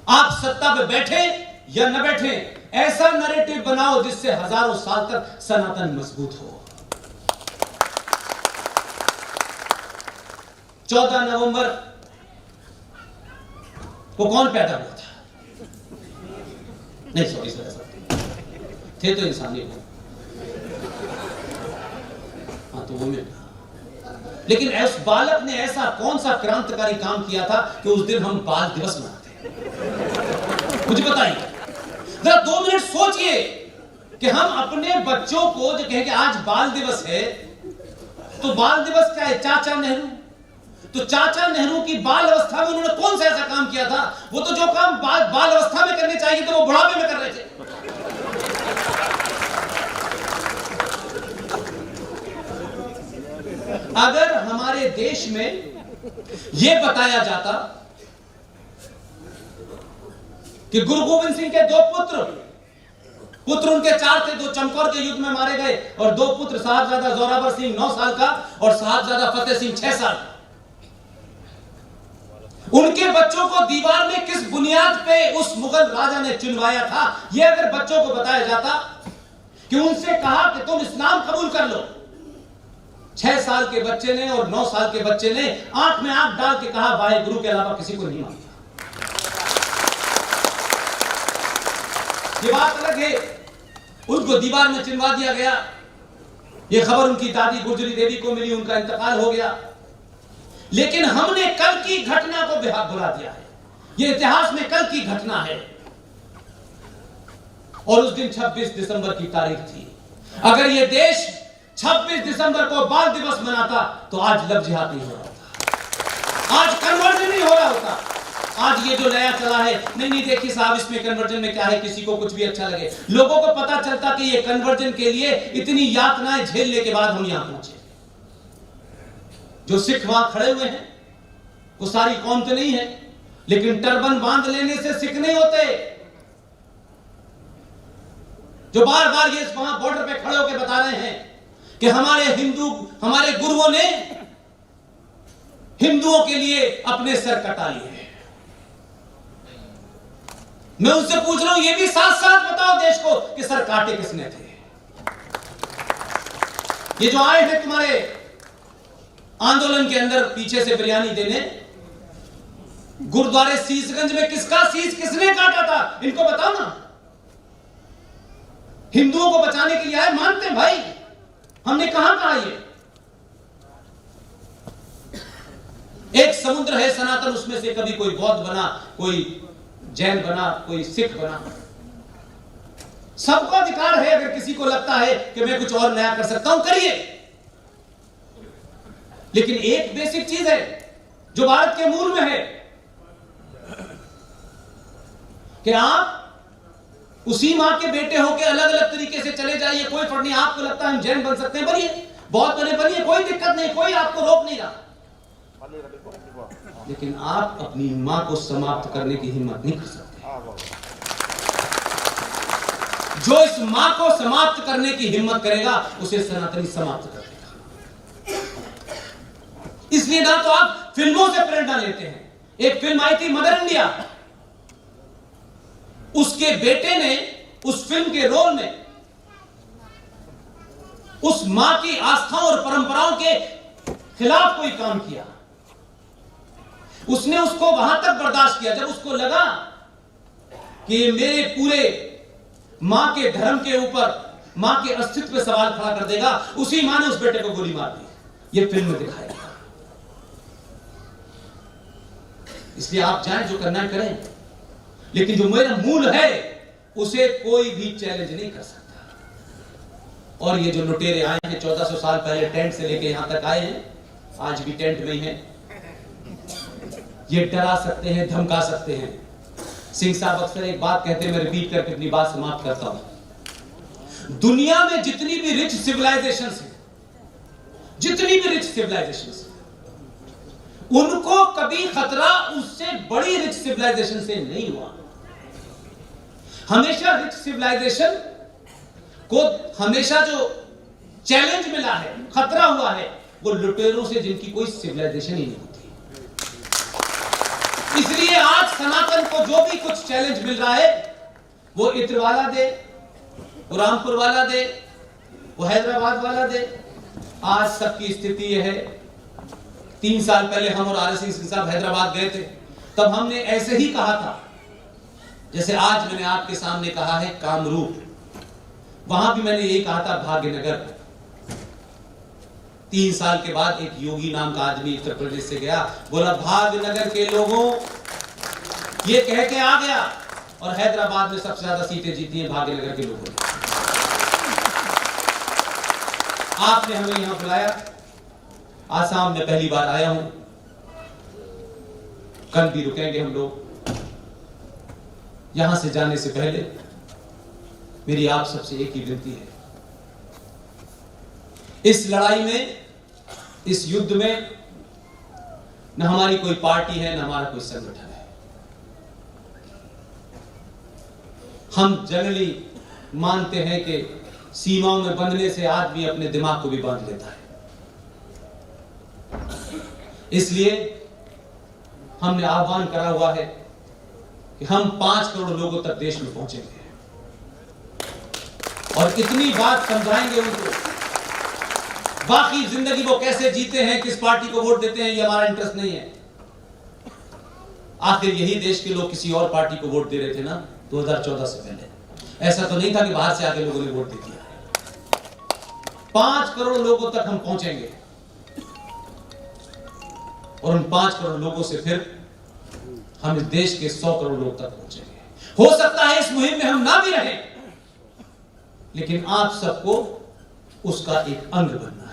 आप सत्ता पे बैठे या न बैठे, ऐसा नैरेटिव बनाओ जिससे हजारों साल तक सनातन मजबूत हो। 14 नवंबर को कौन पैदा हुआ था? नहीं सॉरी थे तो इंसानी हो, हाँ तो वो मिल रहा। लेकिन उस बालक ने ऐसा कौन सा क्रांतिकारी काम किया था कि उस दिन हम बाल दिवस मनाते हैं? मुझे बताइए जरा, 2 मिनट सोचिए कि हम अपने बच्चों को जो कहें कि आज बाल दिवस है, तो बाल दिवस क्या है? चाचा नेहरू, तो चाचा नेहरू की बाल अवस्था में उन्होंने कौन सा ऐसा काम किया था? वो तो जो काम बाल अवस्था में करने चाहिए थे वो बुढ़ापे में कर रहे थे। अगर हमारे देश में यह बताया जाता कि गुरु गोविंद सिंह के 2 पुत्र उनके 4 थे, 2 चमकौर के युद्ध में मारे गए, और 2 पुत्र साहबजादा जोरावर सिंह 9 साल का और साहबजादा फतेह सिंह 6 साल का, उनके बच्चों को दीवार में किस बुनियाद पे उस मुगल राजा ने चुनवाया था, यह अगर बच्चों को बताया जाता कि उनसे कहा कि तुम इस्लाम कबूल कर लो, 6 साल के बच्चे ने और 9 साल के बच्चे ने आंख में आंख डाल के कहा वाहे गुरु के अलावा किसी को नहीं मानता। ये बात अलग है, उनको दीवार में चिनवा दिया गया। ये खबर उनकी दादी गुजरी देवी को मिली, उनका इंतकाल हो गया। लेकिन हमने कल की घटना को भुला दिया है। ये इतिहास में कल की घटना है, और उस दिन 26 दिसंबर की तारीख थी। अगर ये देश 26 दिसंबर को बाल दिवस मनाता तो आज लव जिहाद नहीं हो रहा होता, आज कन्वर्जन नहीं हो रहा होता। आज ये जो नया चला है, नहीं देखिए साहब इसमें कन्वर्जन में क्या है, किसी को कुछ भी अच्छा लगे, लोगों को पता चलता कि ये कन्वर्जन के लिए इतनी यातनाएं झेलने के बाद हम यहां पहुंचे। जो सिख वहां खड़े हुए हैं वो सारी कौम तो नहीं है, लेकिन टर्बन बांध लेने से सिख नहीं होते। जो बार बार ये वहां बॉर्डर पे खड़े होकर बता रहे हैं कि हमारे गुरुओं ने हिंदुओं के लिए अपने सर कटा लिए हैं। मैं उनसे पूछ रहा हूं, ये भी साथ साथ बताओ देश को कि सर काटे किसने थे। ये जो आए हैं तुम्हारे आंदोलन के अंदर पीछे से बिरयानी देने, गुरुद्वारे शीशगंज में किसका शीश किसने काटा था, इनको बताओ ना। हिंदुओं को बचाने के लिए आए, मानते हैं भाई, हमने कहां कहा ये? एक समुद्र है सनातन, उसमें से कभी कोई बौद्ध बना, कोई जैन बना, कोई सिख बना। सबको अधिकार है, अगर किसी को लगता है कि मैं कुछ और नया कर सकता हूं, करिए। लेकिन एक बेसिक चीज है जो भारत के मूल में है कि आप उसी मां के बेटे होकर अलग अलग तरीके से चले जाइए, कोई फर्क नहीं। आपको लगता है हम जैन बन सकते हैं, बनिए, बहुत बनिए, कोई दिक्कत नहीं, कोई आपको रोक नहीं रहा। लेकिन आप अपनी मां को समाप्त करने की हिम्मत नहीं कर सकते। जो इस मां को समाप्त करने की हिम्मत करेगा उसे सनातनी समाप्त कर देगा। इसलिए ना तो आप फिल्मों से प्रेरणा लेते हैं। एक फिल्म आई थी मदर इंडिया, उसके बेटे ने उस फिल्म के रोल में उस मां की आस्थाओं और परंपराओं के खिलाफ कोई काम किया। उसने उसको वहां तक बर्दाश्त किया जब उसको लगा कि मेरे पूरे मां के धर्म के ऊपर, मां के अस्तित्व पे सवाल खड़ा कर देगा। उसी मां ने उस बेटे को गोली मार दी। ये फिल्म में दिखाया गया। इसलिए आप जाएं, जो करना है करें, लेकिन जो मेरा मूल है उसे कोई भी चैलेंज नहीं कर सकता। और ये जो लुटेरे आए हैं 1400 साल पहले टेंट से लेके यहां तक आए हैं, आज भी टेंट में ही हैं। ये डरा सकते हैं, धमका सकते हैं। सिंह साहब अक्सर एक बात कहते हैं, मैं रिपीट करके अपनी बात समाप्त करता हूं। दुनिया में जितनी भी रिच सिविलाइजेशन है, जितनी भी रिच सिविलाइजेशन है, उनको कभी खतरा उससे बड़ी रिच सिविलाइजेशन से नहीं हुआ। हमेशा रिच सिविलाइजेशन को हमेशा जो चैलेंज मिला है, खतरा हुआ है, वो लुटेरों से जिनकी कोई सिविलाइजेशन ही नहीं होती। इसलिए इसलिए आज सनातन को जो भी कुछ चैलेंज मिल रहा है, वो इत्र वाला दे, वो रामपुर वाला दे, वो हैदराबाद वाला दे, आज सबकी स्थिति यह है। 3 साल पहले हम और आरएसएस सिंह साहब हैदराबाद गए थे, तब हमने ऐसे ही कहा था जैसे आज मैंने आपके सामने कहा है कामरूप। वहां भी मैंने यही कहा था भाग्यनगर। 3 साल के बाद एक योगी नाम का आदमी उत्तर प्रदेश से गया, बोला भाग्यनगर के लोगों, ये कह के आ गया, और हैदराबाद में सबसे ज्यादा सीटें जीती हैं भाग्यनगर के लोगों ने। आपने हमें यहां बुलाया, आसाम में पहली बार आया हूं, कल भी रुकेंगे हम लोग। यहां से जाने से पहले मेरी आप सबसे एक ही विनती है, इस लड़ाई में, इस युद्ध में न हमारी कोई पार्टी है, न हमारा कोई संगठन है। हम जनरली मानते हैं कि सीमाओं में बंधने से आदमी अपने दिमाग को भी बांध लेता है। इसलिए हमने आह्वान करा हुआ है कि हम 5 करोड़ लोगों तक देश में पहुंचेंगे और इतनी बात समझाएंगे उनको। बाकी जिंदगी वो कैसे जीते हैं, किस पार्टी को वोट देते हैं, ये हमारा इंटरेस्ट नहीं है। आखिर यही देश के लोग किसी और पार्टी को वोट दे रहे थे ना 2014 से पहले। ऐसा तो नहीं था कि बाहर से आके लोगों ने वोट दे दिया। 5 करोड़ लोगों तक हम पहुंचेंगे और उन 5 करोड़ लोगों से फिर हम इस देश के 100 करोड़ लोग तक पहुंचेंगे। हो सकता है इस मुहिम में हम ना भी रहें, लेकिन आप सबको उसका एक अंग बनना